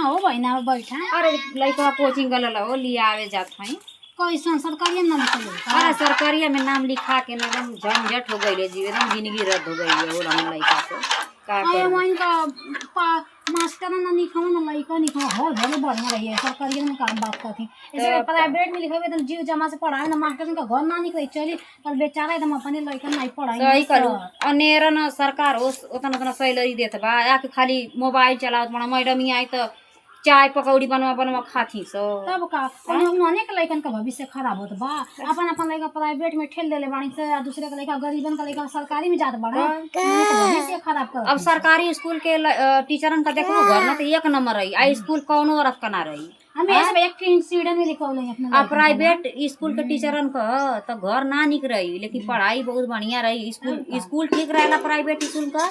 हो बहिना बैठा। अरे लइका कोचिंग गलल हो लिया आवे जात हई। कैसन सरकारी में नाम लिखल अरे सरकारिया में नाम लिखा के ना एकदम झंझट हो गई जी, एकदम जिंदगी रद्द हो गई है वो हम लइका से का अरे कर। वहीं का मास्टर ना लिखाओ ना लइका लिखाओ हर भले बढ़िया रही है सरकारी में काम बात करती ऐसे प्राइवेट में लिखावे तो जीव जमा से पढ़ाए ना मास्टर का घर ना निकले चली पर बेचारा एकदम अपने लइका नहीं पढ़ाई। सही करू अनेर न सरकार हो उतना उतना सैलरी देत बा आके खाली मोबाइल चलावत बड़ा मैडम ही आई तो चाय पकौड़ी बनवा बनवा खाती सो तब का अनेक लइकन का भविष्य खराब होत बा। अपन अपन लइका प्राइवेट में ठेल देले बानी से दूसरे का लइका गरीबन का लइका सरकारी में जात बड़ा भविष्य खराब कर। अब सरकारी स्कूल के टीचरन का देखो घर ना तो एक नंबर रही आ स्कूल कौनो औरत का ना रही। हम ऐसे एक इंसिडेंट में लिखौले अपना अब प्राइवेट स्कूल के टीचरन का तो घर ना निक रही लेकिन पढ़ाई बहुत बढ़िया रही। स्कूल ठीक रहेला प्राइवेट स्कूल का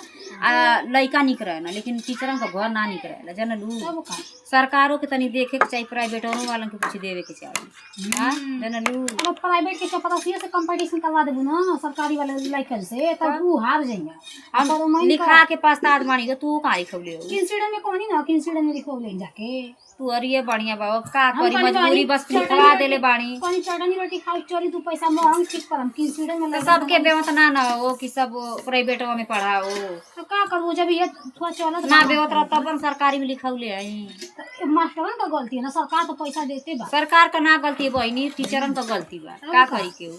लइका निक रहेला लेकिन टीचरन का घर ना निक रहेला जनलू। सरकारों के तनी देखे के चाहिए प्राइवेट वालों के कुछ देवे के चाहिए जनलू। अब प्राइवेट के चपरासिया से कंपटीशन करवा देबू ना सरकारी वाले लइका से तब तू हार जाइया। हम लिखा के पछतात बानी तो तू काहे खबले हो इंसिडेंट में कहनी ना कि इंसिडेंट में लिखौले जाके तू अरिये बढ़िया बा का करी मजबूरी बस लिखवा देले बानी। कहीं चटनी रोटी खाओ चोरी तू पैसा महंग ठीक करम कि इंसिडेंट में तो सबके बेवत ना ना हो कि सब प्राइवेट में पढ़ाओ तो का करबू जब ये थोड़ा चलत ना बेवत रह तब सरकारी में लिखौले आई। तो मास्टरन का गलती है ना सरकार तो पैसा देते बा। सरकार का ना गलती है बहिनी टीचरन का गलती बा का करी के हो।